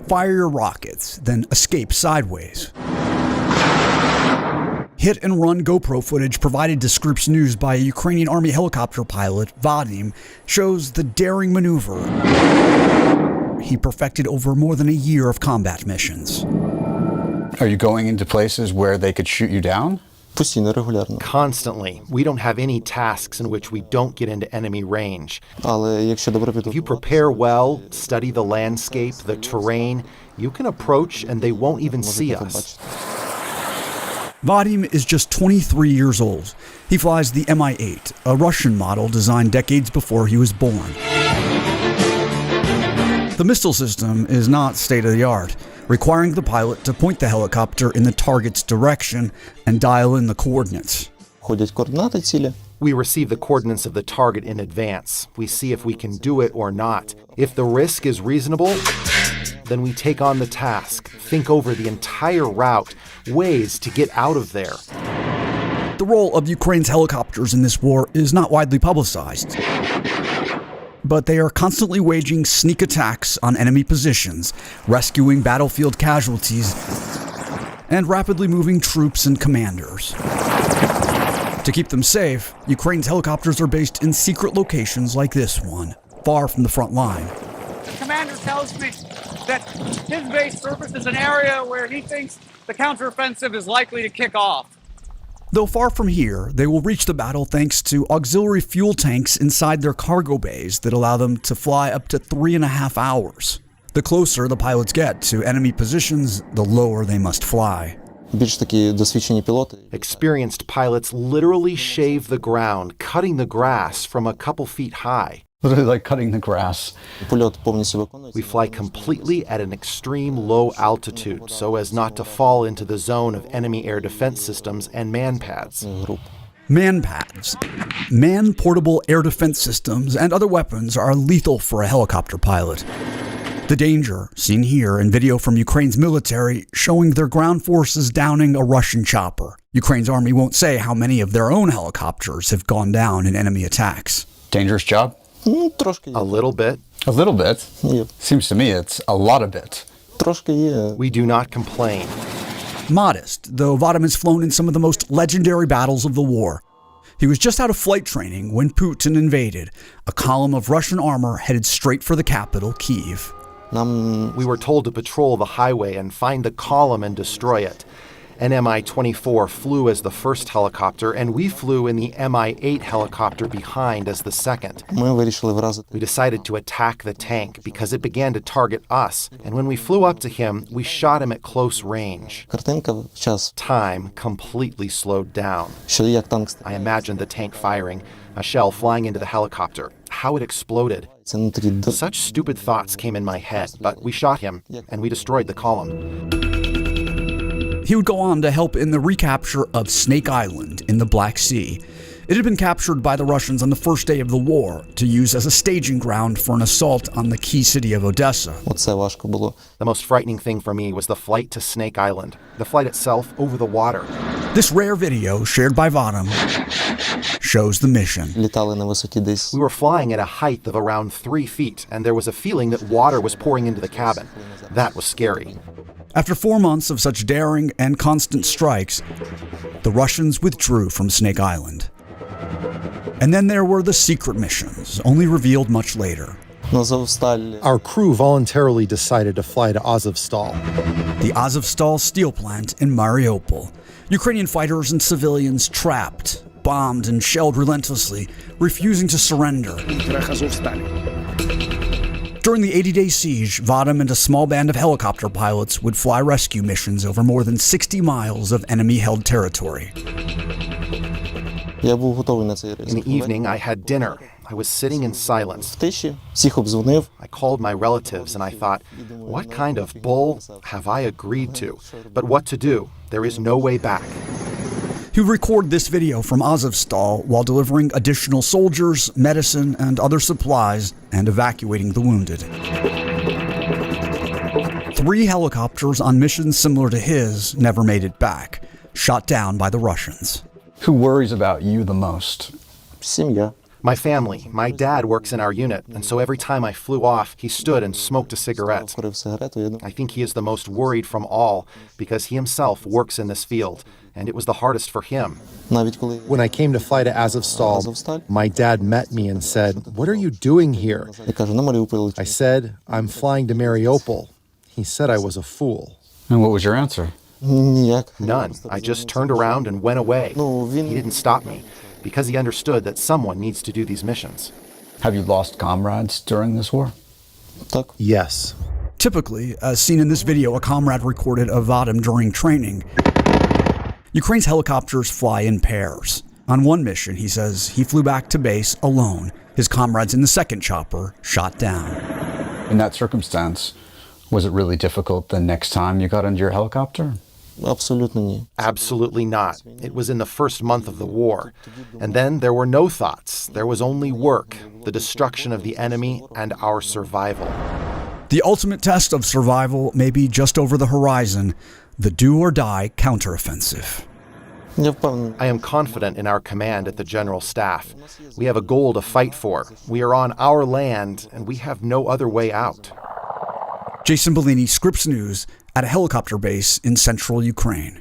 fire your rockets, then escape sideways. Hit-and-run GoPro footage provided to Scripps News by a Ukrainian Army helicopter pilot, Vadim, shows the daring maneuver he perfected over more than a year of combat missions. Are you going into places where they could shoot you down? Constantly. We don't have any tasks in which we don't get into enemy range. If you prepare well, study the landscape, the terrain, you can approach and they won't even see us. Vadim is just 23 years old. He flies the Mi-8, a Russian model designed decades before he was born. The missile system is not state-of-the-art, requiring the pilot to point the helicopter in the target's direction and dial in the coordinates. We receive the coordinates of the target in advance. We see if we can do it or not. If the risk is reasonable, then we take on the task, think over the entire route, ways to get out of there. The role of Ukraine's helicopters in this war is not widely publicized, but they are constantly waging sneak attacks on enemy positions, rescuing battlefield casualties, and rapidly moving troops and commanders. To keep them safe, Ukraine's helicopters are based in secret locations like this one, far from the front line. The commander tells me that his base surface is an area where he thinks the counteroffensive is likely to kick off. Though far from here, they will reach the battle thanks to auxiliary fuel tanks inside their cargo bays that allow them to fly up to 3.5 hours. The closer the pilots get to enemy positions, the lower they must fly. Experienced pilots literally shave the ground, cutting the grass from a couple feet high. Literally like cutting the grass. We fly completely at an extreme low altitude so as not to fall into the zone of enemy air defense systems and man-pads. Man-pads. Man-portable air defense systems and other weapons are lethal for a helicopter pilot. The danger, seen here in video from Ukraine's military, showing their ground forces downing a Russian chopper. Ukraine's army won't say how many of their own helicopters have gone down in enemy attacks. Dangerous job? A little bit. A little bit? Seems to me it's a lot of bit. We do not complain. Modest, though Vadim has flown in some of the most legendary battles of the war. He was just out of flight training when Putin invaded. A column of Russian armor headed straight for the capital, Kyiv. We were told to patrol the highway and find the column and destroy it. An Mi-24 flew as the first helicopter, and we flew in the Mi-8 helicopter behind as the second. We decided to attack the tank because it began to target us, and when we flew up to him, we shot him at close range. Time completely slowed down. I imagined the tank firing, a shell flying into the helicopter, how it exploded. Such stupid thoughts came in my head, but we shot him, and we destroyed the column. He would go on to help in the recapture of Snake Island in the Black Sea. It had been captured by the Russians on the first day of the war to use as a staging ground for an assault on the key city of Odessa. The most frightening thing for me was the flight to Snake Island, the flight itself over the water. This rare video, shared by Vadim, shows the mission. We were flying at a height of around 3 feet, and there was a feeling that water was pouring into the cabin. That was scary. After 4 months of such daring and constant strikes, the Russians withdrew from Snake Island. And then there were the secret missions, only revealed much later. Our crew voluntarily decided to fly to Azovstal. The Azovstal steel plant in Mariupol. Ukrainian fighters and civilians trapped, bombed and shelled relentlessly, refusing to surrender. During the 80-day siege, Vadim and a small band of helicopter pilots would fly rescue missions over more than 60 miles of enemy-held territory. In the evening, I had dinner. I was sitting in silence. I called my relatives and I thought, what kind of bull have I agreed to? But what to do? There is no way back. He would record this video from Azovstal while delivering additional soldiers, medicine, and other supplies and evacuating the wounded. 3 helicopters on missions similar to his never made it back, shot down by the Russians. Who worries about you the most? My family, my dad works in our unit, and so every time I flew off, he stood and smoked a cigarette. I think he is the most worried from all because he himself works in this field, and it was the hardest for him. When I came to fly to Azovstal, my dad met me and said, "What are you doing here?" I said, "I'm flying to Mariupol." He said I was a fool. And what was your answer? None. I just turned around and went away. He didn't stop me because he understood that someone needs to do these missions. Have you lost comrades during this war? Yes. Typically, as seen in this video, a comrade recorded a VADIM during training. Ukraine's helicopters fly in pairs. On one mission, he says he flew back to base alone. His comrades in the second chopper shot down. In that circumstance, was it really difficult the next time you got into your helicopter? Absolutely not. It was in the first month of the war. And then there were no thoughts. There was only work, the destruction of the enemy, and our survival. The ultimate test of survival may be just over the horizon, the do-or-die counteroffensive. I am confident in our command at the General Staff. We have a goal to fight for. We are on our land, and we have no other way out. Jason Bellini, Scripps News, at a helicopter base in central Ukraine.